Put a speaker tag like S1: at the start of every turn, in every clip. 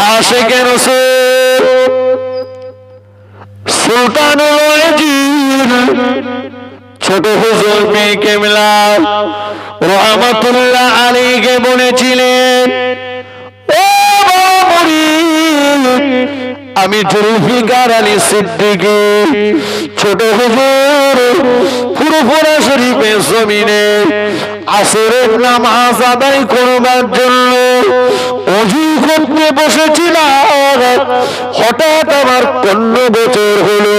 S1: আশিকে রাসূল সুলতানুল ওয়াজির ছোট হুজুর পীর কেবলা রাহমাতুল্লাহ আলাইহি বলেছিলেন, ও মুরিদ, আমি জুলফিকার আলী সিদ্দিকী ছোট হুজুর ফুরফুরা শরীফের জমিনে আসরের নামাজ আদায় করবার জন্য ওযু করতে বসেছিলাম। হঠাৎ আমার কর্ণগোচর হলো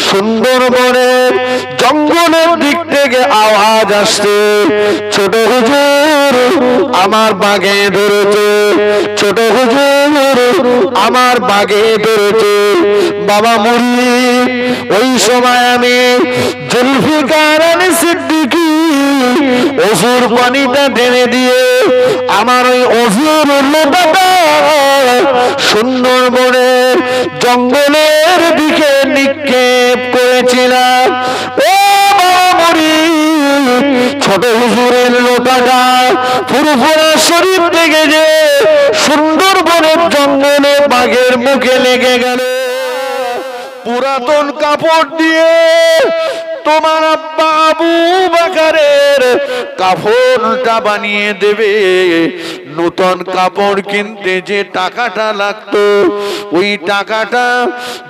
S1: সুন্দরবনের জঙ্গলের দিক থেকে আওয়াজ আসছে, ছোট হুজুর আমার বাগে ধরেছে, ছোট হুজুর আমার বাগে ধরেছে। বাবা মুরিদ, ওই সময় আমি জুলফিকার আলী সিদ্দিকী ওযুর পানিটা ঢেলে দিয়ে আমার ওই ওযুর লোটাটা সুন্দরবনের জঙ্গলের দিকে নিক্ষেপ করেছিলাম। ও বাবা মুরিদ, ছোট হুজুরের লোটাটা ফুরফুরা শরীফ থেকে যে সুন্দরবনের জঙ্গলে বাঘের মুখে লেগে গেল। পুরাতন কাপড় দিয়ে তোমার আব্বা আবু বকরের কাফনটা বানিয়ে দেবে। নতুন কাপড় কিনতে যে টাকাটা লাগতো, ওই টাকাটা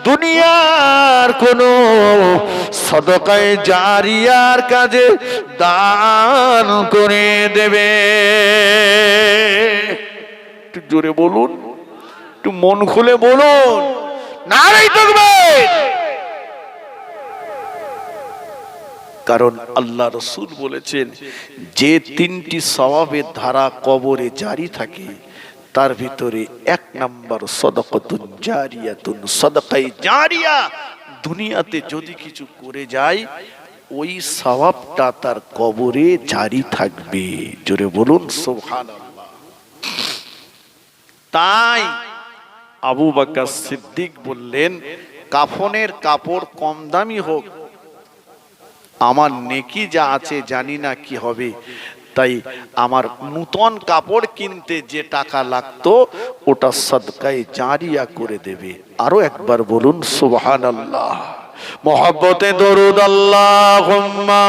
S1: দুনিয়ার কোনো সদকায়ে জারিয়ার কাজে দান করে দেবে। একটু জোরে বলুন, একটু মন খুলে বলুন, নারে তাকবীর। কারণ আল্লাহ রাসূল বলেছেন, যে তিনটি সওয়াবের ধারা কবরে জারি থাকে তার ভিতরে এক নাম্বার সাদাকাতুন জারিয়াতুন, সাদাকায়ে জারিয়া। দুনিয়াতে যদি কিছু করে যায় ওই সওয়াবটা তার কবরে জারি থাকবে। জোরে বলুন সুবহানাল্লাহ। তাই আবু বকর সিদ্দিক বললেন, কাফনের কাপড় কম দামি হোক, আমার নেকি যা আছে জানি না কি হবে, তাই আমার নতুন কাপড় কিনতে যে টাকা লাগতো ওটা সাদকায়ে জারিয়া করে দেবে। আরো একবার বলুন সুবহানাল্লাহ। মহব্বতে দরুদ আল্লাহুম্মা।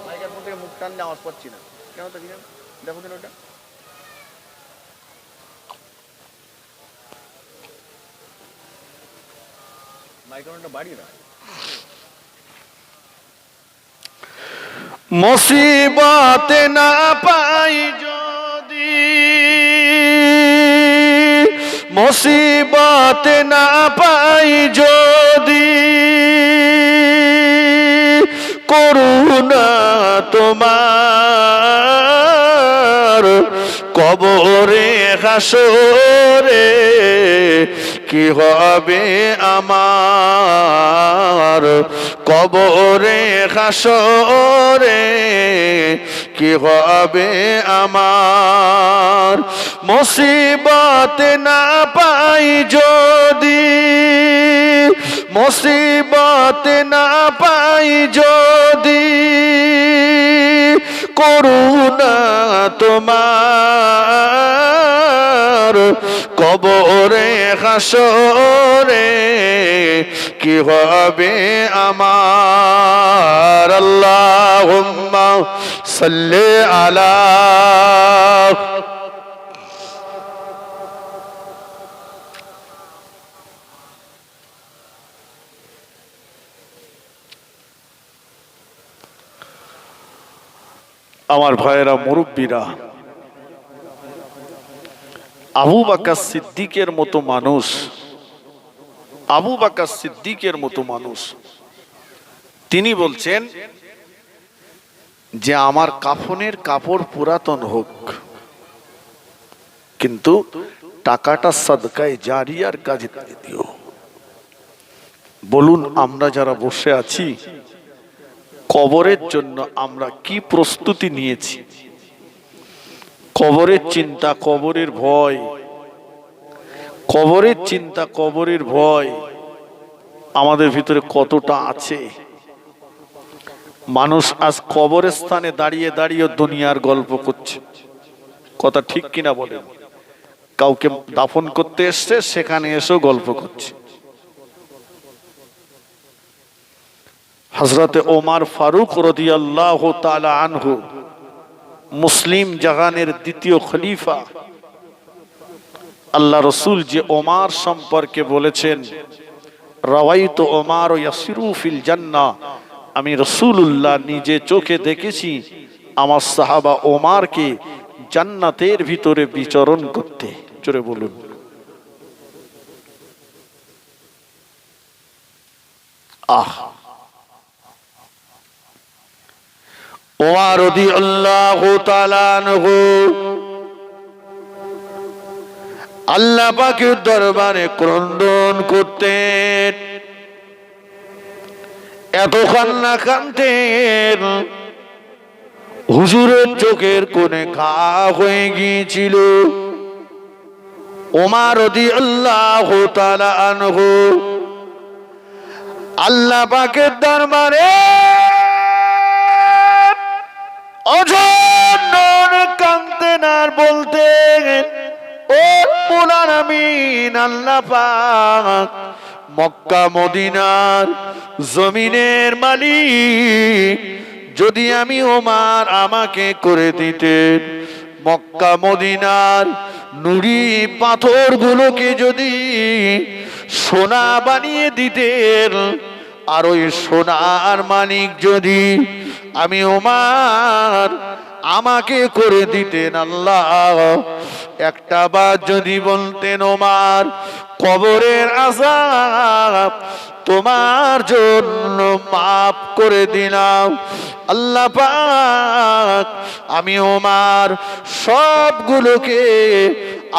S1: মাইকের মধ্যে মুখ টান আওয়াজ পাচ্ছি না কেন? তো দেখো তো ওটা মাইক্রোফোনটা বাড়িয়ে দাও। মুসিবত না পাই যদি, মুসিবত না পাই যদি, করুণা তোমার কবরে হাসরে কি হবে আমার, কবরে হাসরে কি হবে আমার। মুসিবত না পাই যদি, মুসিবত না পাই যদি, করুণা তোমার কবরে হাসরে কি হবে আমার। আল্লাহুম্মা সাল্লি আলা। আমার ভাইয়েরা, মুরব্বীরা, আবু বকর সিদ্দিকের মতো মানুষ, আবু বকর সিদ্দিকের মতো মানুষ তিনি বলছেন যে আমার কাফনের কাপড় পুরাতন হোক, কিন্তু টাকাটা সাদকায়ে জারিয়ার কাজে দিও। বলুন, আমরা যারা বসে আছি কবরের জন্য আমরা কি প্রস্তুতি নিয়েছি? কবরের চিন্তা, কবরের ভয়, কবরের চিন্তা, কবরের ভয় আমাদের ভিতরে কতটা আছে? মানুষ আজ কবরের স্থানে দাঁড়িয়ে দাঁড়িয়ে দুনিয়ার গল্প করছে, কথা ঠিক কিনা বলেন? কাউকে দাফন করতে এসছে, সেখানে এসেও গল্প করছে। হযরতে ওমর ফারুক রাদিয়াল্লাহু তাআলা আনহু, মুসলিম জাহানের দ্বিতীয় খলিফা, আল্লাহ রসুল যে ওমর সম্পর্কে বলেছেন, রাওয়াইতু ওমর ইয়াসিরু ফিল জান্নাহ, আমি রাসূলুল্লাহ নিজে চোখে দেখেছি আমার সাহাবা ওমরকে জান্নাতের ভিতরে বিচরণ করতে। জোরে বলুন। ওমর রাদিয়াল্লাহু তাআলা আনহু আল্লাহ পাকের দরবারে ক্রন্দন করতেন, এত কান্না কাঁদতেন, হুজুরের চোখের কোণে ঘা হয়ে গিয়েছিল। ওমর রাদিয়াল্লাহু তাআলা আনহু আল্লাহ পাকের দরবারে অঝরে কাঁদতেন আর বলতেন, ও মোলার আমিন, আল্লাহ পাক মক্কা মদিনার জমিনের মালিক, যদি আমি ওমর আমাকে করে দিতেন, মক্কা মদিনার নুড়ি পাথরগুলোকে যদি সোনা বানিয়ে দিতেন, আর ওই সোনার মানিক যদি আমি ওমর আমাকে করে দিতেন, আল্লাহ একটা বার যদি বলতেন, ওমর কবরের আযাব তোমার জন্য মাফ করে দিলাম, আল্লাহ পাক আমি ওমর সবগুলোকে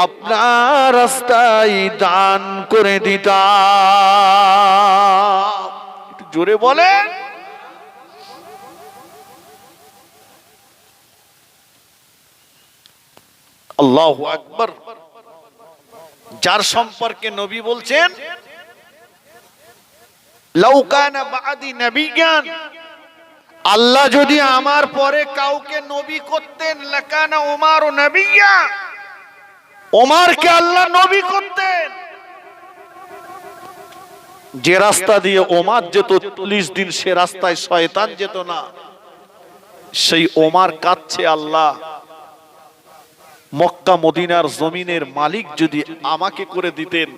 S1: আপনার রাস্তায় দান করে দিতাম। একটু জোরে বলেন। আল্লাহু আকবার। যার সম্পর্কে নবী বলছেন, লাউ কানা বাদি নবিয়ান, আল্লাহ যদি আমার পরে কাউকে নবী করতেন, লাকানা ওমর নবিয়া, ওমরকে আল্লাহ নবী করতেন। যে রাস্তা দিয়ে ওমর যেত 40 দিন, সে রাস্তায় শয়তান যেত না। সেই ওমর কাঁদছে, আল্লাহ মক্কা মদিনার জমিনের মালিক যদি আমাকে করে দিতেন,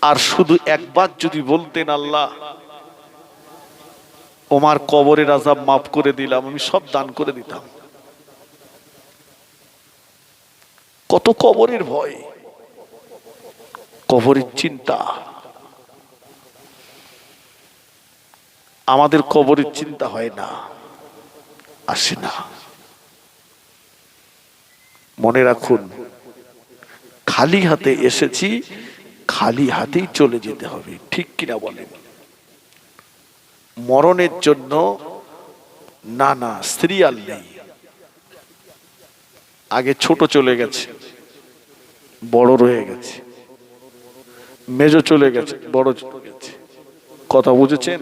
S1: আর শুধু একবার যদি বলতেন, আল্লাহ ওমর কবরের আযাব মাফ করে দিলাম, আমি সব দান করে দিতাম। কত কবরের ভয়, কবরের চিন্তা। আমাদের কবরের চিন্তা হয় না, আসে না। মনে রাখুন, খালি হাতে এসেছি, খালি হাতেই চলে যেতে হবে, ঠিক কিনা বলেন? মরণের জন্য না সিরিয়াল নেই। আগে ছোট চলে গেছে, বড় রয়ে গেছে, মেজো চলে গেছে, বড় চলে গেছে। কথা বুঝেছেন?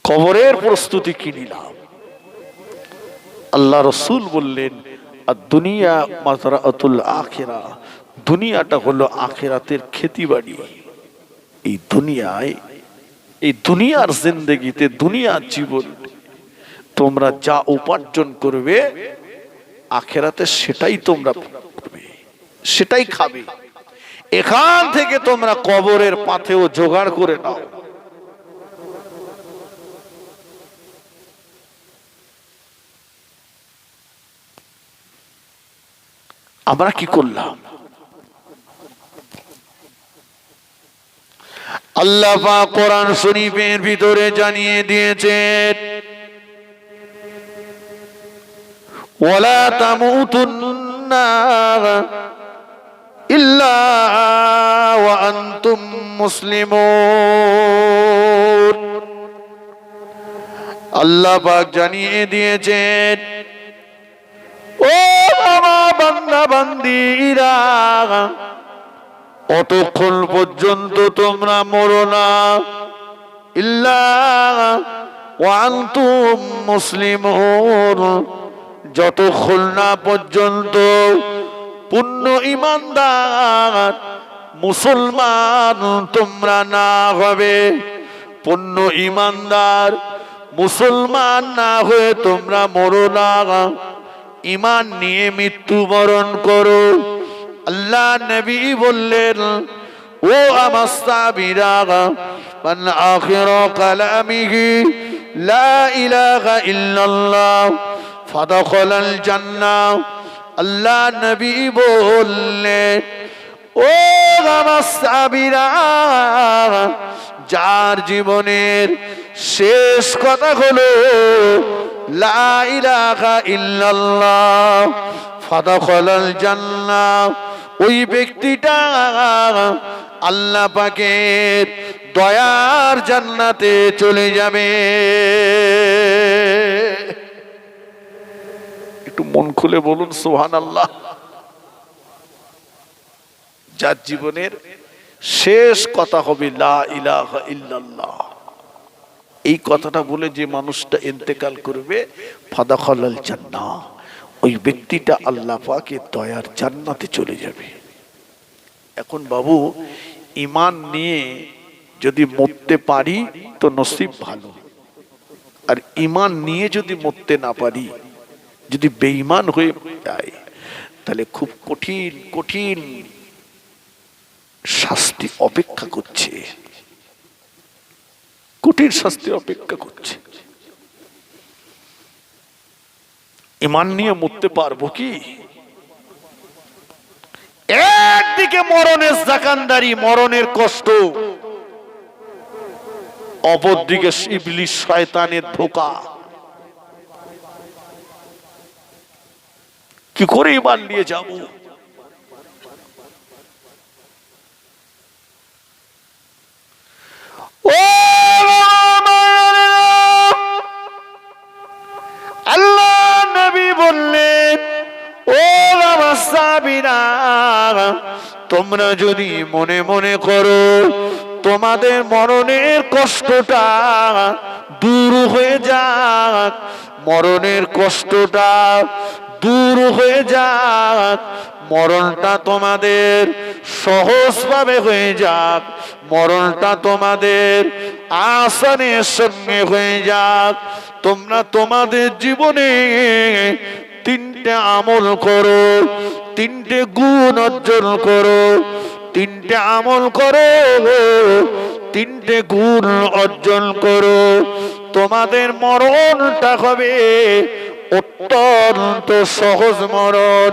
S1: কবরের প্রস্তুতি কি নিলাম। আল্লাহ রসুল বললেন, দুনিয়া মাযরাআতুল আখিরা, দুনিয়াটা হলো আখিরাতের খেতিবাড়ি। এই দুনিয়ায়, এই দুনিয়ার জিন্দেগিতে, দুনিয়ার জীবন তোমরা যা উপার্জন করবে, আখিরাতে সেটাই তোমরা করবে, সেটাই খাবে। এখান থেকে তোমরা কবরের পাথেও জোগাড় করে নাও। আমরা কি করলাম? আল্লাহ পাক কোরআন শরীফের ভিতরে জানিয়ে দিয়েছেন, ওয়ালা তামুতুন্না ইল্লা ওয়া আনতুম মুসলিমুন। আল্লাহ পাক জানিয়ে দিয়েছেন, ও আমার বান্দা বান্দীরা, অতক্ষণ পর্যন্ত তোমরা মরো না, ইল্লা ওয়া আনতুম মুসলিমুন, যতক্ষণ না পর্যন্ত পূর্ণ ঈমানদার মুসলমান তোমরা না হবে, পূর্ণ ঈমানদার মুসলমান না হয়ে তোমরা মরো না, ঈমান নিয়ে মৃত্যুবরণ করো। আল্লাহ নবী বললেন, ও আমার সাহাবীরা, মান আখিরু কালামিহি লা ইলাহা ইল্লাল্লাহ ফাদাখালাল জান্নাহ। আল্লাহ নবী বললেন, ও আমার সাহাবীরা, যার জীবনের শেষ কথা হলো লা ইলাহা ইল্লাল্লাহ ফাদাখালাল জান্নাহ, ওই ব্যক্তিটা আল্লাহ পাকের দয়ার জান্নাতে চলে যাবে। একটু মন খুলে বলুন সুবহানাল্লাহ। যার জীবনের শেষ কথা হবে লা ইলাহা ইল্লাল্লাহ, এই কথাটা বলে যে মানুষটা ইন্তেকাল করবে, ফাদাখালাল জান্নাহ, ওই ব্যক্তিটা আল্লাহ পাকের দয়ার জান্নাতে চলে যাবে। এখন বাবু, ঈমান নিয়ে যদি মরতে পারি তো নসিব ভালো, আর ঈমান নিয়ে যদি মরতে না পারি, যদি বেঈমান হয়ে যায়, তাহলে খুব কঠিন কঠিন শাস্তি অপেক্ষা করছে, কঠিন শাস্তি অপেক্ষা করছে। ঈমান নিয়ে মরতে পারবো কি? একদিকে মরণের জাকানদারি, মরণের কষ্ট, অপরদিকে ইবলিস শয়তানের ধোঁকা। কি করে ঈমান নিয়ে যাব? আল্লাহ নবী বললেন, ও আমার সাহাবীরা, তোমরা যদি মনে মনে করো তোমাদের মরণের কষ্টটা দূর হয়ে যাক, মরণের কষ্টটা দূর হয়ে যাক, মরণটা তোমাদের সহজভাবে হয়ে যাক, মরণটা তোমাদের আসানের সঙ্গে হয়ে যাক, তোমরা তোমাদের জীবনে তিনটে আমল করো, তিনটে গুণ অর্জন করো, তিনটে আমল করো, তিনটে গুণ অর্জন করো, তোমাদের মরণটা হবে অত্যন্ত সহজ মরণ।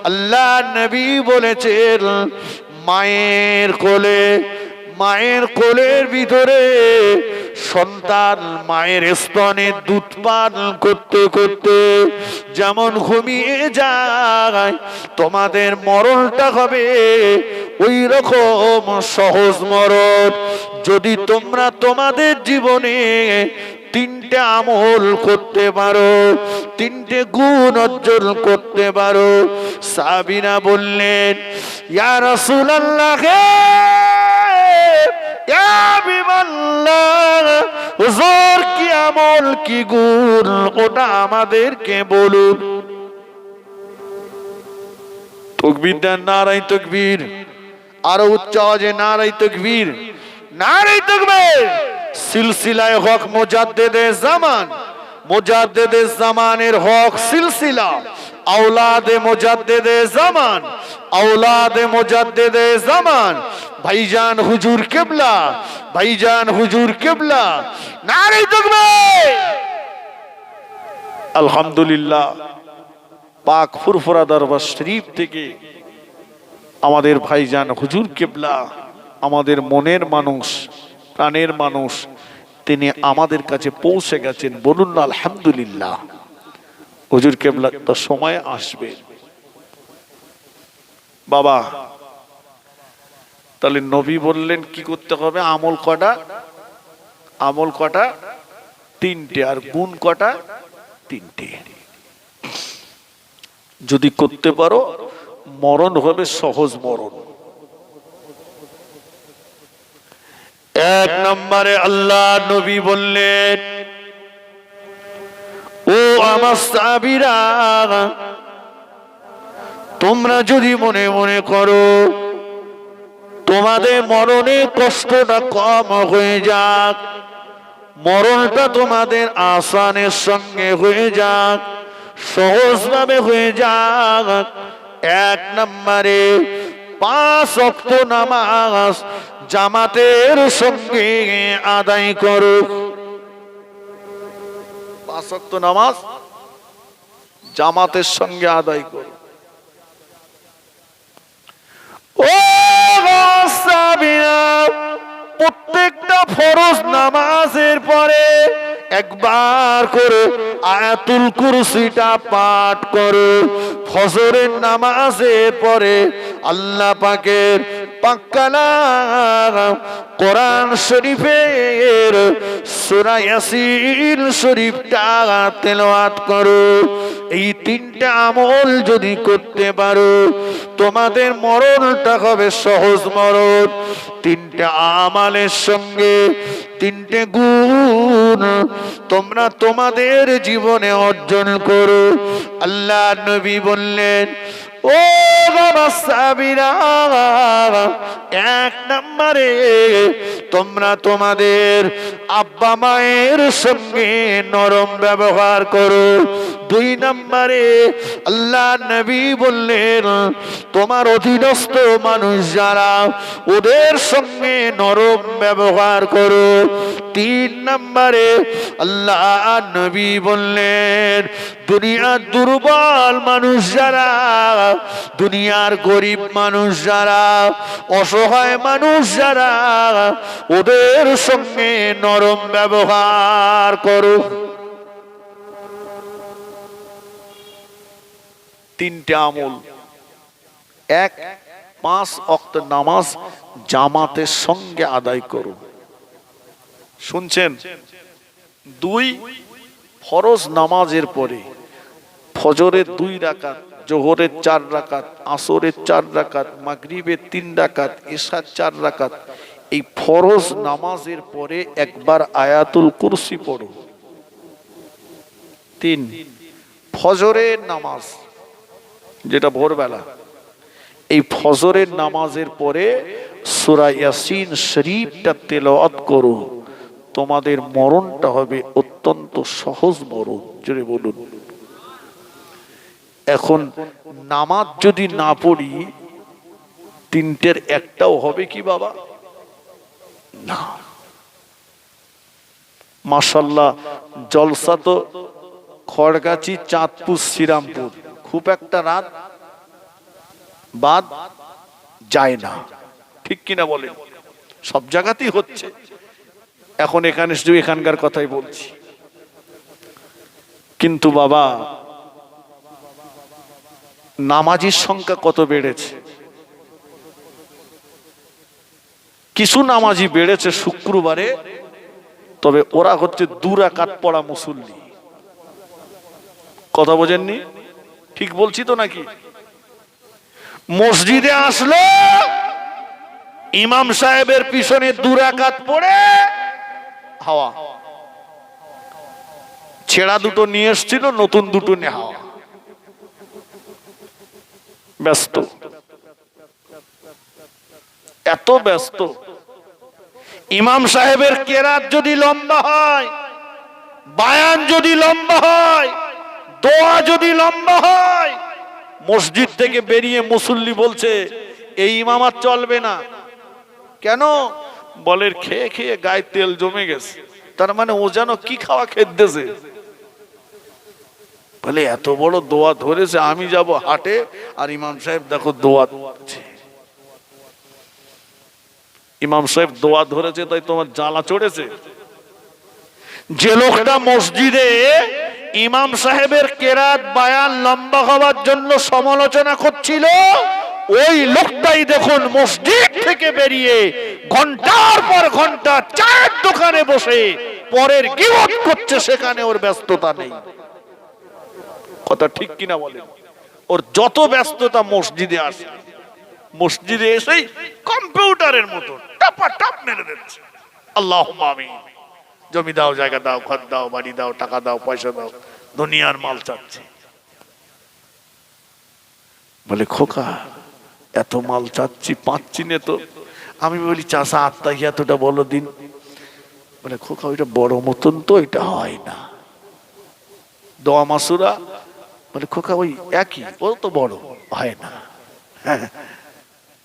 S1: আল্লাহ নবী বলেছেন, মায়ের কোলে, মায়ের কোলের ভিতরে সন্তান মায়ের স্তনে দুধ পান করতে করতে যেমন ঘুমিয়ে যায়, তোমাদের মরণটা হবে ওই রকম সহজ মরণ। যদি তোমরা তোমাদের জীবনে তিনটে আমল করতে পারো, তিনটে গুণ অর্জন করতে পারো। সাহাবীরা বললেন, ইয়া রাসূলুল্লাহ, ইয়া হাবিবাল্লাহ, হুজুর কি আমল কি গুণ ওটা আমাদেরকে বলুন। তাকবীর দেন, নারায়ে তাকবীর, আরো উচ্চ আওয়াজে নারায়ে তাকবীর, নারায়ে তাকবীর। সিলসিলায়ে হক মুজাদ্দিদে জামান, মুজাদ্দিদে জামানের হক সিলসিলা, আওলাদে মুজাদ্দিদে জামান, আওলাদে মুজাদ্দিদে জামান, ভাইজান হুজুর কিবলা, ভাইজান হুজুর কিবলা, নারায়ে তাকবীর। আলহামদুলিল্লাহ, পাক ফুরফুরা দরবার শরীফ থেকে আমাদের ভাইজান হুজুর কিবলা, আমাদের মনের মানুষ, প্রাণের মানুষ, তিনি আমাদের কাছে পৌঁছে গেছেন। বলুন না আলহামদুলিল্লাহ। হুজুর কিবলা তো সময় আসবে বাবা। তাহলে নবী বললেন কি করতে হবে? আমল কটা? আমল কটা? তিনটে। আর গুণ কটা? তিনটে। যদি করতে পারো মরণ হবে সহজ মরণ। এক নম্বরে আল্লাহ নবী বললেন, আমার সাহাবীরা, তোমরা যদি মনে মনে করো তোমাদের মরণে কষ্টটা কম হয়ে যাক, মরণটা তোমাদের আসানের সঙ্গে হয়ে যাক, সহজভাবে হয়ে যাক, এক নম্বরে 5 ওয়াক্ত নামাজ জামাতের সঙ্গে আদায় করো। 5 ওয়াক্ত নামাজ জামাতের সঙ্গে আদায় করো। ও সাহাবীরা, প্রত্যেকটা ফরজ নামাজের পরে একবার করে আয়াতুল কুরসিটা পাঠ করো। ফজরের নামাজের পরে আল্লাহ পাকের পাক কালাম কোরআন শরীফের সূরা ইয়াসিন শরীফটা তেলাওয়াত করো। এই 3টা আমল যদি করতে পারো তোমাদের মরণটা হবে সহজ মরণ। 3টা আমলের সঙ্গে 3টে গুণ তোমরা তোমাদের জীবনে অর্জন করো। আল্লাহ নবী বললেন, ও বাবা সাহাবীরা, 1 নম্বরে তোমরা তোমাদের আব্বা মায়ের সঙ্গে নরম ব্যবহার করো। 2 নম্বরে আল্লাহ নবী বললেন, তোমার অধীনস্থ মানুষ যারা ওদের সঙ্গে নরম ব্যবহার করো। 3 নম্বরে আল্লাহ নবী বললেন, দুনিয়ার দুর্বল মানুষ যারা, দুনিয়ার গরিব মানুষ যারা, অসহায় মানুষ যারা, ওদের সঙ্গে নরম ব্যবহার করো। 3টে আমল। 1, 5 ওয়াক্ত নামাজ জামাতের সঙ্গে আদায় করো। শুনছেন? 2, ফরজ নামাজের পরে ফজরের 2 রাকাত, জোহরের 4 রাকাত, আসরের 4 রাকাত, মাগরিবের 3 রাকাত, ইশার 4 রাকাত, এই ফরজ নামাজের পরে একবার আয়াতুল কুরসি পড়ো। 3, ফজরের নামাজ যেটা ভোরবেলা, এই ফজরের নামাজের পরে সূরা ইয়াসিন শরীফটা তেলাওয়াত করো। তোমাদের মরণটা হবে অত্যন্ত সহজ মরণ। জোরে বলুন। এখন নামাজ যদি না পড়ি 3টের একটাও হবে কি বাবা? না। মাশাআল্লাহ, জলসা তো খড়গাছি, চাঁদপুর, শ্রীরামপুর, খুব একটা রাত বাদ যায় না, ঠিক কিনা বলেন? সব জায়গাতেই হচ্ছে। এখন এখানে শুধু এখানকার কথাই বলছি। কিন্তু বাবা, নামাজির সংখ্যা কত বেড়েছে! কিছু নামাজি বেড়েছে শুক্রবারে, তবে ওরা হচ্ছে 2 রাকাত পড়া মুসল্লি। কথা বোঝেননি? ঠিক বলছি তো নাকি? মসজিদে আসলো, ইমাম সাহেবের পিছনে 2 রাকাত পড়ে হাওয়া, ছেঁড়া দুটো নিয়ে এসছিল, নতুন দুটো নিয়ে হাওয়া, ব্যস্ত, এত ব্যস্ত। ইমাম সাহেবের কেরাত যদি লম্বা হয়, বায়ান যদি লম্বা হয়, দোয়া যদি লম্বা হয়, মসজিদ থেকে বেরিয়ে মুসল্লি বলছে এই ইমাম আর চলবে না। কেন? বলে খেয়ে খেয়ে গায়ে তেল জমে গেছে। তার মানে ও যেন কি খাওয়া খেতেছে। বলে এত বড় দোয়া ধরেছে, আমি যাব হাটে আর ইমাম সাহেব দেখো দোয়া ধরছে। ইমাম সাহেব দোয়া ধরেছে তাই তোমার জ্বালা চড়েছে? যে লোকটা মসজিদে ইমাম সাহেবের কেরাত বায়ান লম্বা হওয়ার জন্য সমালোচনা করছিল, ওই লোকটাই দেখুন মসজিদ থেকে বেরিয়ে ঘন্টার পর ঘন্টা চায়ের দোকানে বসে পরের গীবত করছে, সেখানে ওর ব্যস্ততা নেই। কথা ঠিক কিনা বলেন? ওর যত ব্যস্ততা মসজিদে আসে, মসজিদে এসেই কম্পিউটারের মতো টাপা টাপ মেরে দিচ্ছে। আল্লাহুম্মা আমিন। জমি দাও, জায়গা দাও, ঘর দাও, বাড়ি দাও, টাকা দাও, পয়সা দাও, দুনিয়ার মাল চাচ্ছে। বলে খোকা এত মাল চাচ্ছি পাচ্ছি না তো। আমি বলি চাষা আত্মাহিয়াতটা বলো দিন। বলে খোকা ওইটা বড় মতন তো এটা হয় না। দোয়া মাসুরা। বলে খোকা ওই একই, ও তো বড় হয় না।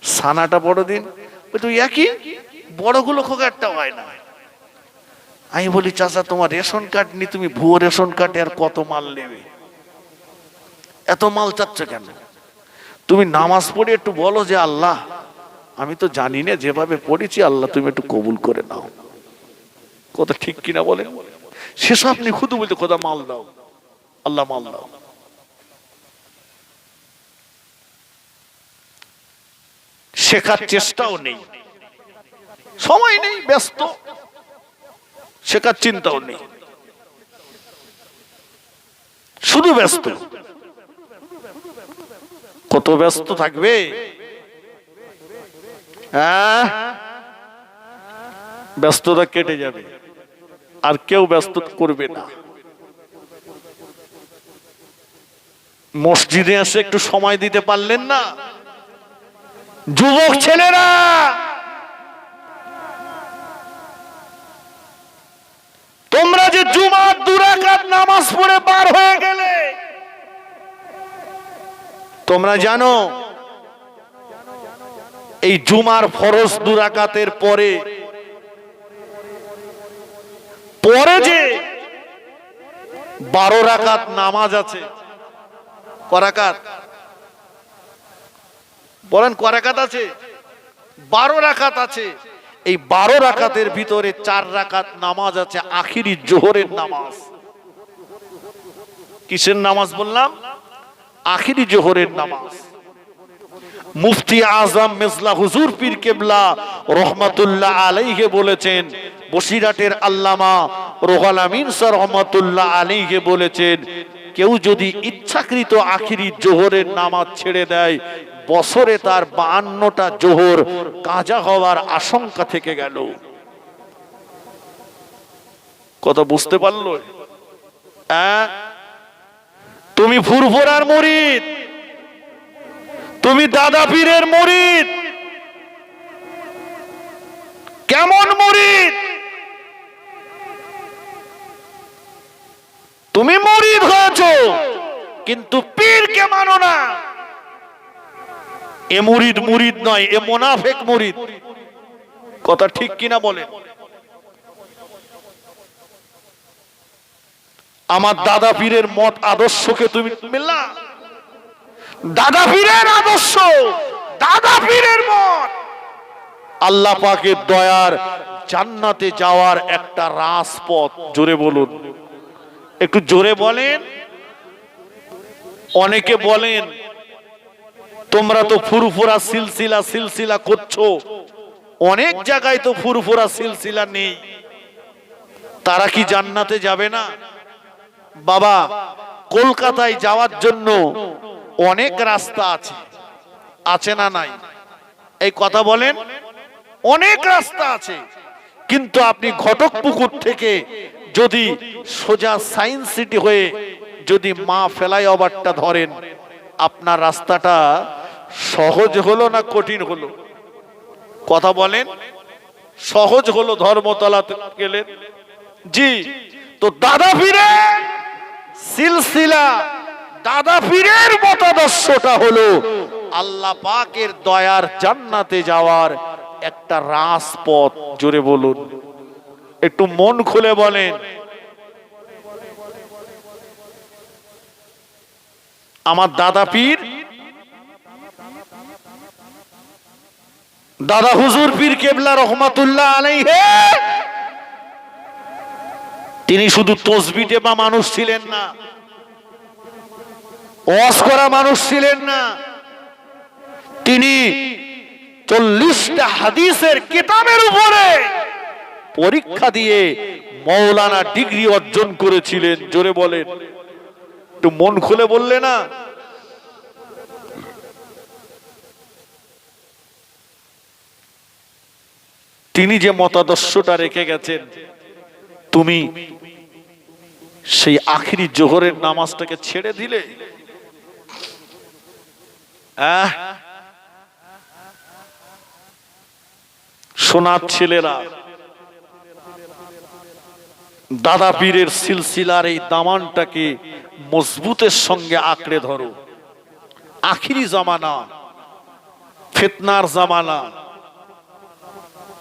S1: সানাটা বড় দিন। তুই একই, বড়গুলো খোকা একটা হয় না। আমি বলি চাচা তোমার রেশন কার্ড নি, তুমি ভুয়ো রেশন কার্ডে আর কত মাল নেবে? এত মাল চাচ্ছ কেন? তুমি নামাজ পড়ে একটু বলো যে আল্লাহ আমি তো জানি না, যেভাবে পড়েছি আল্লাহ তুমি একটু কবুল করে নাও। কথা ঠিক কিনা বলেন? সেসব আপনি শুধু বলতে খোদা মাল দাও, আল্লাহ মাল দাও। শেখার চেষ্টাও নেই, সময় নেই, ব্যস্ত, শেখার চিন্তাও নেই, শুধু ব্যস্ত। কত ব্যস্ত থাকবে? হ্যাঁ, ব্যস্ততা কেটে যাবে, আর কেউ ব্যস্ত করবে না। মসজিদে এসে একটু সময় দিতে পারলেন না? যুবক ছেলেরা, তোমরা যে জুমার 2 রাকাত নামাজ পড়ে পার হয়ে গেলে, তোমরা জানো এই জুমার ফরজ 2 রাকাতের পরে যে 12 রাকাত নামাজ আছে। ক রাকাত বলেন? ক রাকাত আছে? 12 রাকাত আছে। এই 12 রাকাতের ভিতরে 4 রাকাত নামাজ আছে আখিরি জোহরের নামাজ। কিসের নামাজ বললাম? আখিরি জোহরের নামাজ। মুফতি আজম মেজলা হুজুর পীর কেবলা রহমাতুল্লাহ আলাইহি বলেছেন, বসিরহাটের আল্লামা রুহুল আমিন স্যার রহমাতুল্লাহ আলাইহি বলেছেন, কেউ যদি ইচ্ছাকৃত আখিরি জোহরের নামাজ ছেড়ে দেয়, বছরে তার 52টা জোহর কাজা হওয়ার আশঙ্কা থেকে গেল। কথা বুঝতে পারলো? তুমি ফুরফুরার মুরিদ, তুমি দাদা পীরের মুরিদ। কেমন মুরিদ? তুমি মুরিদ হয়েছো কিন্তু পীরকে মানো না। এ মুরিদ মুরিদ নয়, এ মুনাফিক মুরিদ। কথা ঠিক কিনা বলেন? আমার দাদা পীরের মত আদর্শকে তুমি মিললা? দাদা পীরের আদর্শ, দাদা পীরের মত আল্লাহ পাকের দয়ার জান্নাতে যাওয়ার একটা রাজপথ। জোরে বলুন, একটু জোরে বলেন। অনেকে বলেন তোমরা তো ফুরফুরা সিলসিলা করছো, অনেক জায়গায় তো ফুরফুরা সিলসিলা নেই, তারা কি জান্নাতে যাবে না? বাবা, কলকাতায় যাওয়ার জন্য অনেক রাস্তা আছে, আছে না নাই? এই কথা বলেন। অনেক রাস্তা আছে, কিন্তু আপনি ঘটকপুকুর থেকে যদি সোজা সায়েন্স সিটি হয়ে যদি মা ফ্লাইওভারটা ধরেন, আপনার রাস্তাটা সহজ হলো না কঠিন হলো? কথা বলেন। সহজ হলো, ধর্মতলাতে গেলেন। জি, তো দাদা পীরের সিলসিলা, দাদা পীরের মতাদর্শটা হলো আল্লাহ পাকের দয়ার জান্নাতে যাওয়ার একটা রাজপথ। জোরে বলুন, একটু মন খুলে বলেন। আমার দাদা পীর, দাদা হুজুর পীর কেবলা রহমাতুল্লাহ আলাইহি, তিনি শুধু তসবিহ টেপা মানুষ ছিলেন না, ওয়াজ করা মানুষ ছিলেন না, তিনি 40টা হাদিসের কিতাবের উপরে পরীক্ষা দিয়ে মৌলানা ডিগ্রি অর্জন করেছিলেন। জোরে বলেন, একটু মন খুলে বললে না। তিনি যে মতাদর্শটা রেখে গেছেন, তুমি সেই আখিরি জোহরের নামাজটাকে ছেড়ে দিলে সোনার ছেলেরা, দাদা পীরের সিলসিলার এই দামানটাকে মজবুতের সঙ্গে আঁকড়ে ধরো। আখিরি জামানা, ফিতনার জামানা,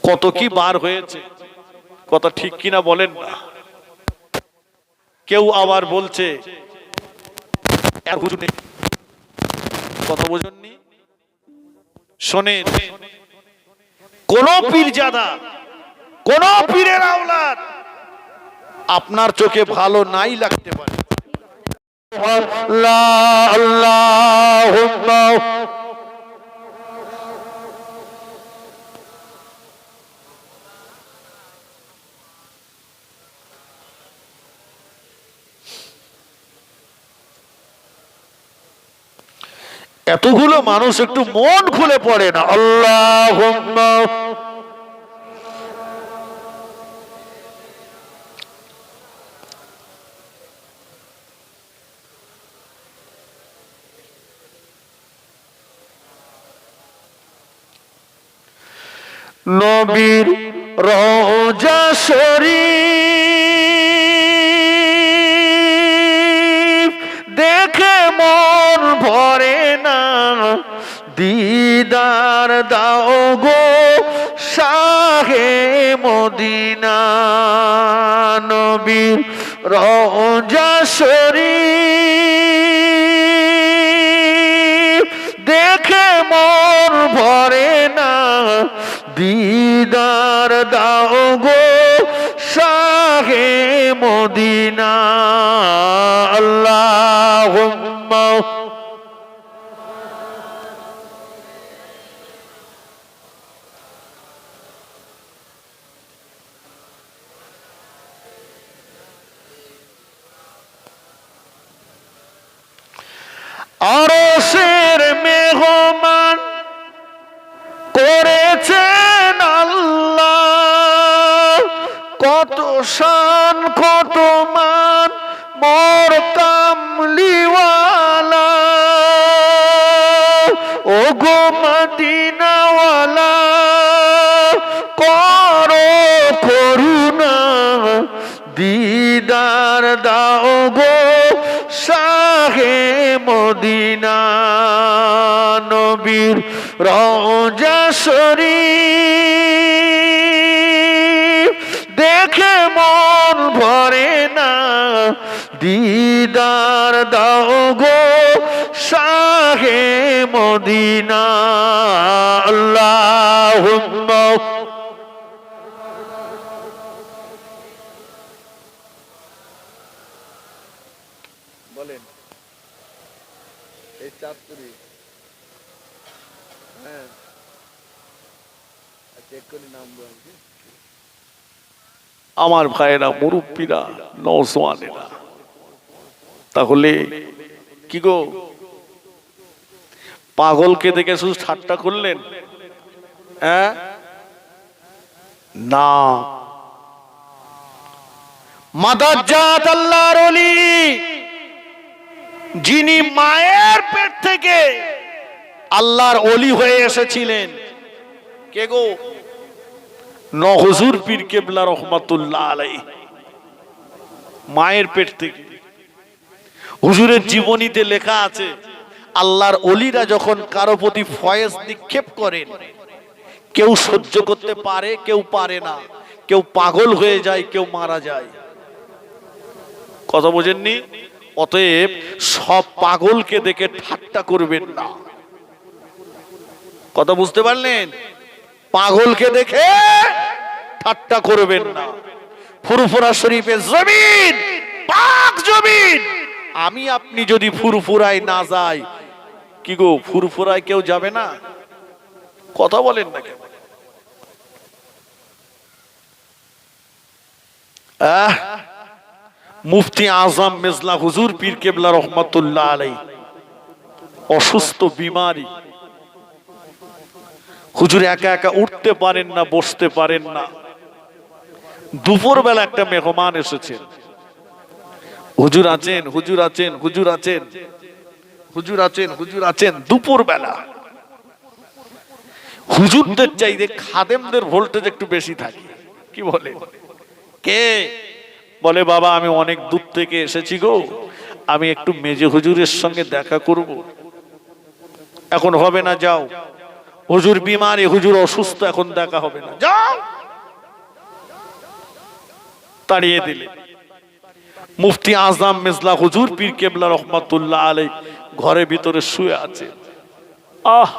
S1: কত কি বার হয়েছে, কথা ঠিক কিনা বলেন না? কেউ আবার বলছে কথা বোঝেননি, শোনেন, কোন পীরজাদা, কোন পীরের আওলাদ আপনার চোখে ভালো নাই লাগতে পারে। এতগুলো মানুষ একটু মন খুলে পড়ে না আল্লাহুম্মা। নবীর রওজা শরীফ দেখে মন ভরে না, দিদার দাও গো শাহে মদিনা। নবীর রওজা শরীফ দেখে মন ভরে না, দিদার দাও গো শাহে মদিনা। আল্লাহুম্মা আরশের মেহমান করেছেন আল্লাহ, কত শান কত মান মোর কামলিওয়ালা। ও গো মদিনাওয়ালা করো করুণা, দিদার দাও গো শাহে মদিনা। নবীর রওজা শরীফ দেখে মন ভরে না, দিদার দাও গো শাহে মদিনা। আল্লাহুম্মা বলেন। এই চাঁদপুরি আমার ভাইয়েরা, মুরব্বীরা, নওজওয়ানেরা, তাহলে কি গো, পাগলকে দেখে শুধু ঠাট্টা করলেন? না, মাদাজ্জাত আল্লাহর ওলি, যিনি মায়ের পেট থেকে আল্লাহর ওলি হয়ে এসেছিলেন, কে গো? হুজুর পীর কেবলা রহমাতুল্লাহ আলাইহি। মায়ের পেট থেকে। হুজুরের জীবনীতে লেখা আছে, আল্লাহর ওলিরা যখন কারো প্রতি ফয়েজ নিক্ষেপ করেন, কেউ সহ্য করতে পারে, কেউ পারে না, কেউ পাগল হয়ে যায়, কেউ মারা যায়। কথা বোঝেননি? অতএব সব পাগলকে দেখে ঠাট্টা করবেন না। কথা বুঝতে পারলেন? পাগলকে দেখে ঠাট্টা করবেন না। ফুরফুরা শরীফের জমিন, পাক জমিন, আমি আপনি যদি ফুরফুরায় না যাই, কি গো, ফুরফুরায় কেউ যাবে না? কথা বলেন না কেন? মুফতি আজম মেজলা হুজুর পীর কেবলা রহমাতুল্লাহ আলাইহি অসুস্থ, বিমারি। হুজুর একা একা উঠতে পারেন না, বসতে পারেন না। দুপুর বেলা একটা মেহমান এসেছেন, হুজুর আছেন, হুজুর আছেন, হুজুর আছেন, হুজুর আছেন, হুজুর আছেন। দুপুর বেলা হুজুরদের চাইতে খাদেমদের ভোল্টেজ একটু বেশি থাকে। কি বলে? কে বলে, বাবা আমি অনেক দূর থেকে এসেছি গো, আমি একটু মেজে হুজুরের সঙ্গে দেখা করব। এখন হবে না, যাও, হুজুর বিমারি, হুজুর অসুস্থ, এখন দেখা হবে না, যাও। তাড়িয়ে দিলে। মুফতি আজম মিজলা হুজুর পীর কেবলা রহমাতুল্লাহ আলাইহি ঘরের ভিতরে শুয়ে আছে। আহ,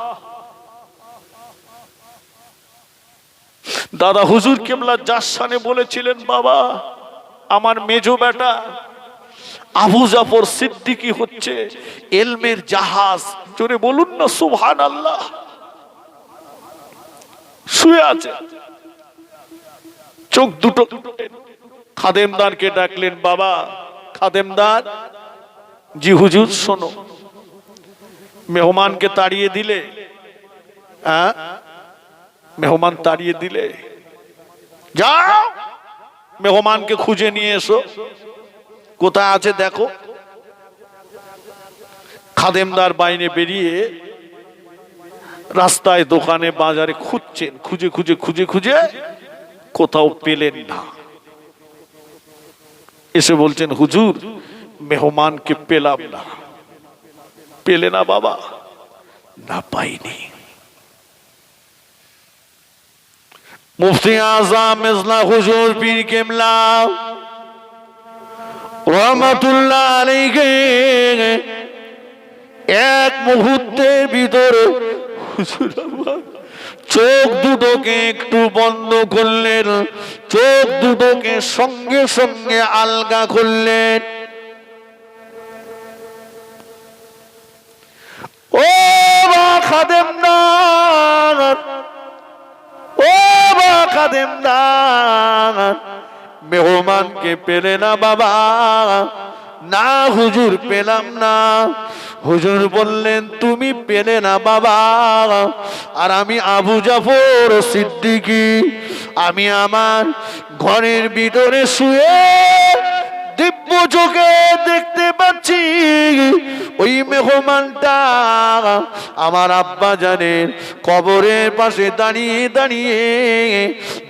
S1: দাদা হুজুর কেবলা যার শানে বলেছিলেন, বাবা আমার মেজো বেটা আবু জাফর সিদ্দিকী হচ্ছে ইলমের জাহাজ। জোরে বলুন না সুবহানাল্লাহ। শুয়ে আছে, চোখ দুটো। খাদেমদারকে ডাকলেন, বাবা খাদেমদার। জি হুজুর। শোনো, মেহমানকে তাড়িয়ে দিলে? হ্যাঁ, মেহমান তাড়িয়ে দিলে। যাও মেহমানকে খুঁজে নিয়ে এসো, কোথায় আছে দেখো। খাদেমদার বাইরে বেরিয়ে রাস্তায় দোকানে বাজারে খুঁজছেন, খুঁজে খুঁজে খুঁজে খুঁজে কোথাও পেলেন না। এসে বলছেন, হুজুর মেহমানকে পেলাম না। পেলে না বাবা? না, পাইনি। মুফতি আজম মিজলা হুজুর পীর কেবলা রহমাতুল্লাহ আলাইহি এক মুহূর্তের ভিতরে হুজুর আমার চোখ দুটোকে একটু বন্ধ করলেন, চোখ দুটোকে সঙ্গে সঙ্গে আলগা করলেন। ও বা খাদেমদার, ও বা খাদেমদার, মেহমানকে পেলে না বাবা? না হুজুর, পেলাম না। হুজুর বললেন, তুমি পেলে না বাবা, আর আমি আবু জাফর সিদ্দিকী, আমি আমার ঘরের ভিতরে শুয়ে দিব্য চোখে দেখতে পাচ্ছি ওই মেহমানটা আমার আব্বা জানের কবরের পাশে দাঁড়িয়ে দাঁড়িয়ে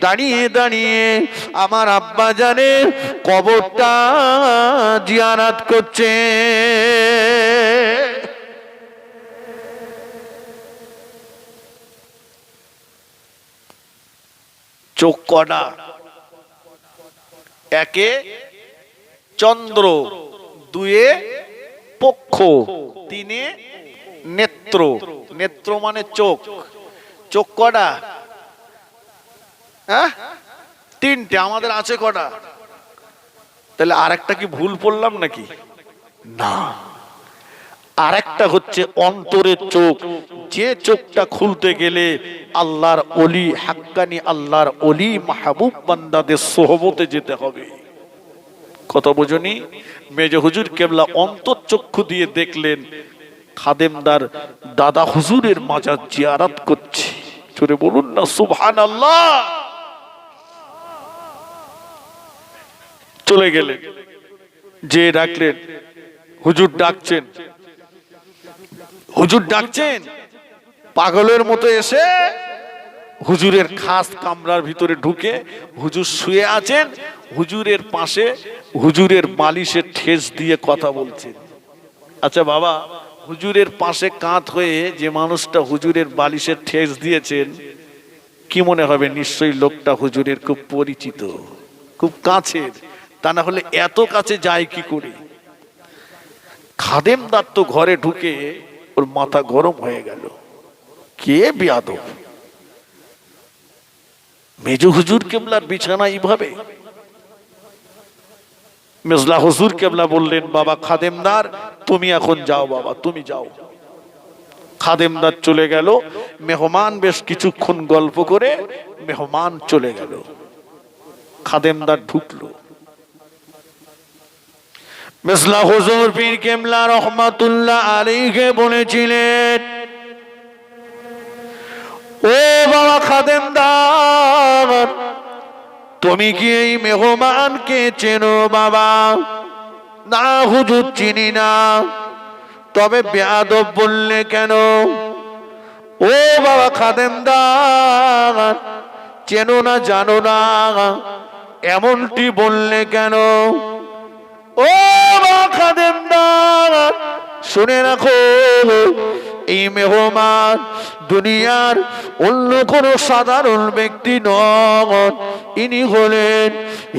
S1: দাঁড়িয়ে দাঁড়িয়ে আমার আব্বা জানের কবরটা জিয়ারত করছে। চোখ কটা? একে চন্দ্র, দুয়ে পক্ষ, তিনে নেত্র। নেত্র মানে চোখ। চোখ কটা? হ্যাঁ, তিনটে। আমাদের আছে কটা? তাহলে আরেকটা কি ভুল পড়লাম নাকি? না, আরেকটা হচ্ছে অন্তরের চোখ, যে চোখটা খুলতে গেলে আল্লাহর ওলি, হাক্কানি আল্লাহর ওলি মাহবুব বান্দাদের সোহবতে যেতে হবে। কত বোঝনি? মেজো হুজুর কেবলা অন্তর্চক্ষু দিয়ে দেখলেন খাদেমদার দাদা হুজুরের মাজার জিয়ারত করছে। জোরে বলুন না সুবহানাল্লাহ। চলে গেলেন, যে ডাকলেন, হুজুর ডাকছেন, হুজুর ডাকছেন। পাগলের মতো এসে হুজুরের খাস কামরার ভিতরে ঢুকে হুজুর শুয়ে আছেন, হুজুরের পাশে হুজুরের বালিশের ঠেস দিয়ে কথা বলছেন। আচ্ছা বাবা, হুজুরের পাশে কাঁধ হয়ে যে মানুষটা হুজুরের বালিশের ঠেস দিয়েছেন, কি মনে হবে? নিশ্চয়ই লোকটা হুজুরের খুব পরিচিত, খুব কাছের। তা না হলে এত কাছে যায় কি করে? খাদেমদার তো ঘরে ঢুকে ওর মাথা গরম হয়ে গেল। কে বেয়াদব! মেজো হুজুর কেবলার বিছানা এইভাবে। মিজলা হুজুর কেবলা বললেন, বাবা খাদেমদার তুমি এখন যাও, বাবা তুমি যাও। খাদেমদার চলে গেল। মেহমান বেশ কিছুক্ষণ গল্প করে মেহমান চলে গেল। খাদেমদার ঢুকলো। মিজলা হুজুর পীর কেবলা রহমাতুল্লাহ আলাইহি বলেছিলেন, ও বাবা খাদেমদার, তুমি কি এই মেহমানকে চেনো বাবা? না হুজুর চিনি না। তবে বেয়াদব বললে কেন? ও বাবা খাদেমদার, চেনো না জানো না, এমনটি বললে কেন? ও বাবা খাদেমদার, শুনে রাখো, এই মেহমান দুনিয়ার অন্য কোন সাধারণ ব্যক্তি নন। ইনি হলেন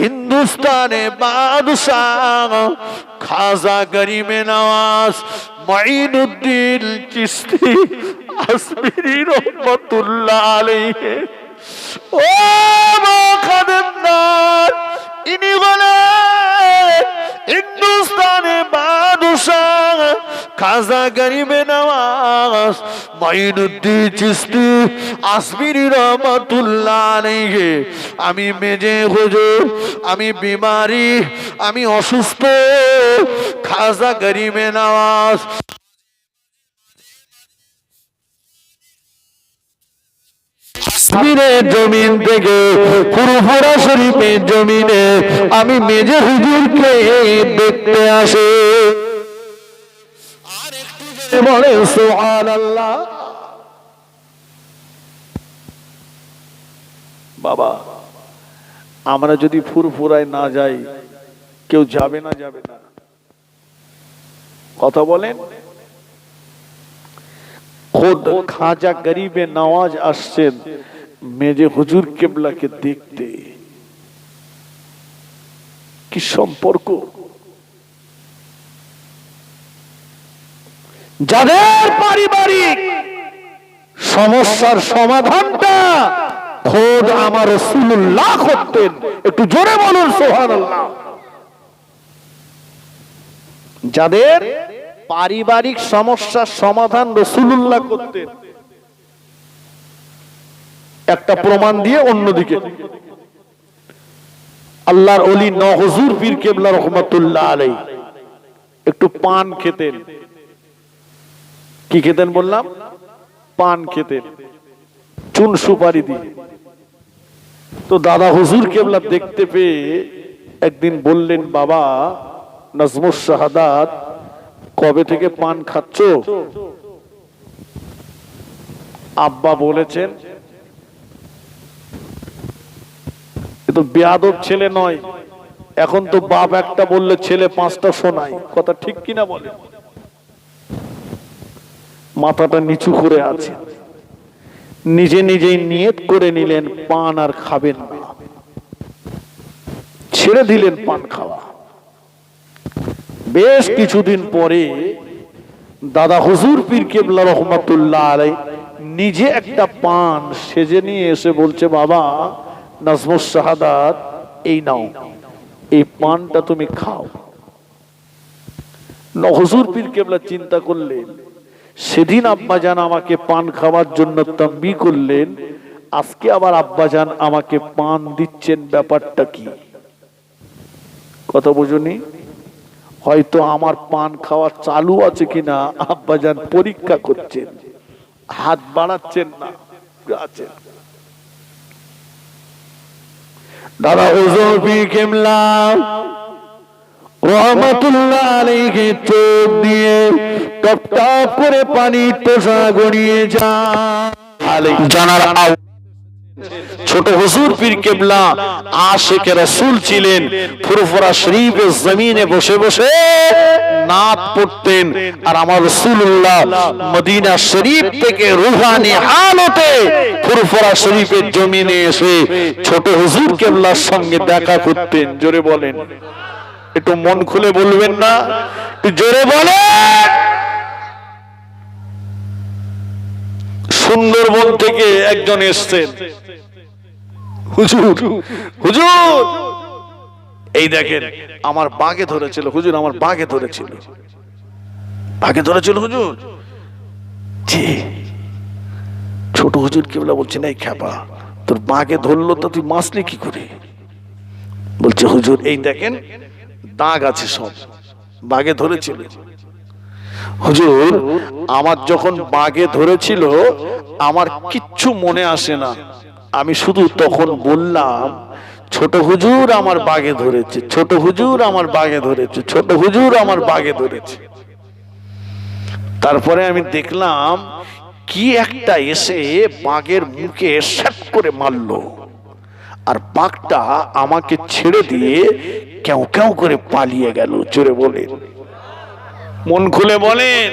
S1: হিন্দুস্তানে বাদশাহ খাজা গরিবে নওয়াজ মাইনুদ্দিন চিশতি আসমিরি রহমাতুল্লাহ আলাইহি। ও খাদেমদার, ইনি হলেন হিন্দুস্তানে বাদশাহ খাজা গরিবে নওয়াজ মাইনুদ্দিন চিশতি আসমিরি রহমাতুল্লাহ আলাইহি। আমি মেজে হুজুর, আমি বিমারি, আমি অসুস্থ। খাজা গরিবে নওয়াজ জমিন থেকে ফুরফুরা শরীফের জমিনে আমি মেজে হুজুরকে দেখতে আসে। আর একটু বলে সুবহানাল্লাহ। বাবা, আমরা যদি ফুরফুরায় না যাই, কেউ যাবে না? যাবে না? কথা বলেন। খোদ খাজা গরিবে নওয়াজ আসছেন মেজে হুজুর কেবলাকে দেখতে। কি সম্পর্ক! যাদের পারিবারিক সমস্যার সমাধানটা খোদ আমার রাসূলুল্লাহ করতেন। একটু জোরে বলুন সুবহানাল্লাহ। যাদের পারিবারিক সমস্যার সমাধান রাসূলুল্লাহ করতেন। একটা প্রমাণ দিয়ে অন্যদিকে আল্লাহর ওলি নহুজুর পীর কেবলা রহমাতুল্লাহ আলাইহি একটু পান খেতেন। কি খেতেন বললাম? পান খেতেন, চুন সুপারি দিয়ে। তো দাদা হুজুর কেবলা দেখতে পেয়ে একদিন বললেন, বাবা নাজমুস শাহাদাত, কবে থেকে পান খাচ্ছ? আব্বা বলেছেন, এ তো বেয়াদব ছেলে নয়। এখন তো বাপ একটা বললে ছেলে পাঁচটা শোনায়। কথা ঠিক কিনা বলে? মাথাটা নিচু করে আছে। নিজে নিজেই নিয়ত করে নিলেন পান আর খাবেন না, ছেড়ে দিলেন পান খাওয়া। বেশ কিছুদিন পরে দাদা হুজুর পীর কেবলা রহমাতুল্লাহ আলাইহি নিজে একটা পান সেজে নিয়ে এসে বলছে, বাবা নাজমুস শাহাদাত, এই নাও, এই পানটা তুমি খাও। হুজুর পীর কেবলা চিন্তা করলেন, সেদিন আব্বাজান আমাকে পান খাওয়ার জন্য তাম্বি করলেন, আজকে আবার আব্বাজান আমাকে পান দিচ্ছেন, ব্যাপারটা কি? কথা বুঝুনি? হয়তো আমার পান খাওয়া চালু আছে কিনা আব্বাজান পরীক্ষা করছেন, হাত বাড়াচ্ছেন না। আছে দাদা হুজুর পীর কেবলা রহমাতুল্লাহ আলাইহি চোখ দিয়ে টপ টপ করে পানি টোসা গড়িয়ে যায়। জানার ছোট হুজুর পীর কেবলা আশিকে রাসূল ছিলেন। ফুরফুরা শরীফের জমিনে বসে বসে নাত পড়তেন। আর আমার রাসূলুল্লাহ মদিনা শরীফ থেকে রূহানি হালতে ফুরফুরা শরীফের জমিনে এসে ছোট হুজুর কেবলার সঙ্গে দেখা করতেন। জোরে বলেন, একটু মন খুলে বলবেন না? একটু জোরে বলেন। সুন্দরবন থেকে একজন এসছেন, হুজুর হুজুর এই দেখেন আমার বাঘে ধরেছিল হুজুর, আমার বাঘে ধরেছিল। বাঘে ধরেছিল হুজুর? জি। ছোট হুজুর কেবলা বলছে, না খ্যাপা, তোর বাঘে ধরলো তো তুই মাসলি কি করে? বলছে, হুজুর এই দেখেন দাগ আছে, সব বাঘে ধরেছিল। হুজুর আমার যখন বাঘে ধরেছিল আমার কিচ্ছু মনে আসে না, আমি শুধু তখন বললাম, ছোট হুজুর আমার বাগে ধরেছে, ছোট হুজুর আমার বাগে ধরেছে, ছোট হুজুর আমার বাগে ধরেছে। তারপরে আমি দেখলাম কি একটা এসে বাঘের মুখে শ্যাট করে মারলো, আর বাঘটা আমাকে ছেড়ে দিয়ে কেউ কেউ করে পালিয়ে গেল। জোরে বলেন, মন খুলে বলেন।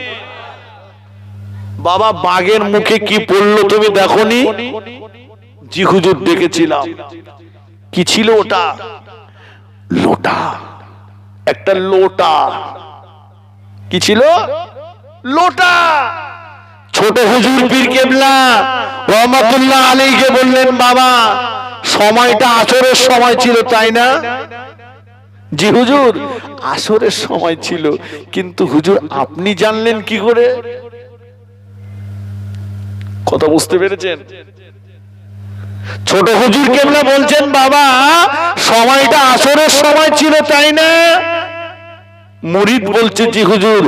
S1: বাবা বাঘের মুখে কি পড়লো তুমি দেখোনি? জি হুজুর দেখেছিলাম। কি ছিল ওটা? লোটা, একটা লোটা। কি ছিল? লোটা। ছোট হুজুর পীর কেবলা রহমাতুল্লাহ আলাইহি বললেন, বাবা সময়টা আসরের সময় ছিল তাই না? জি হুজুর আসরের সময় ছিল, কিন্তু হুজুর আপনি জানলেন কি করে? কথা বুঝতে পেরেছেন? ছোট হুজুর কেবলা বলছেন, বাবা সময়টা আসরের সময় ছিল তাই না? মুরিদ বলছে, জি হুজুর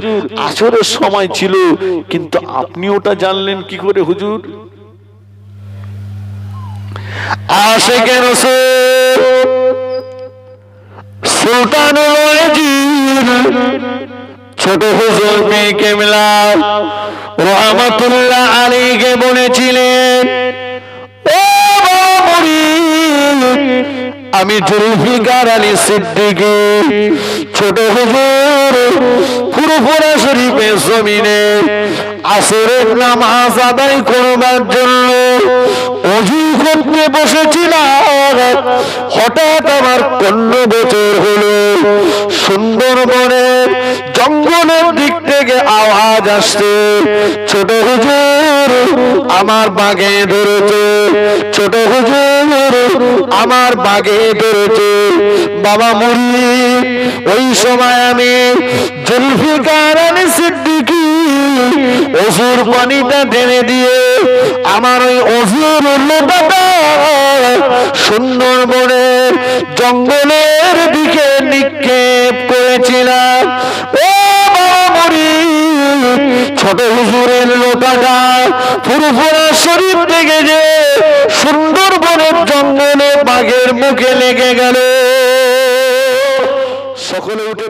S1: আসরের সময় ছিল, কিন্তু আপনি ওটা জানলেন কি করে হুজুর? আশিকে রাসূল সুলতানুল ওয়াজির ছোট হুজুর পীর কেবলা রহমাতুল্লাহ আলাইহি বলেছিলেন, ও মুরিদ, আমি জুলফিকার আলী সিদ্দিকী ছোট হুজুর ফুরফুরা শরীফের জমিনে আসরের নামাজ আদায় করবার জন্য ওযু করতে বসেছিলাম। হঠাৎ আমার 15 বছর হলো সুন্দরবনের জঙ্গলের দিক থেকে আওয়াজ আসছে, ছোট হুজুর আমার বাগে ধরেছে, ছোট হুজুর আমার বাগে ধরেছে। বাবা মুরিদ, ওই সময় আমি জুলফিকার আলী সিদ্দিকী ওযুর পানিটা ঢেলে দিয়ে আমার ওই ওযুর লোটাটা সুন্দরবনের জঙ্গলের দিকে নিক্ষেপ করেছিলাম। ও মুরিদ, ছোট হুজুরের লোটাটা ফুরফুরা শরীফ থেকে যে সুন্দরবনের জঙ্গলে বাঘের মুখে লেগে গেল। সকলে উঠে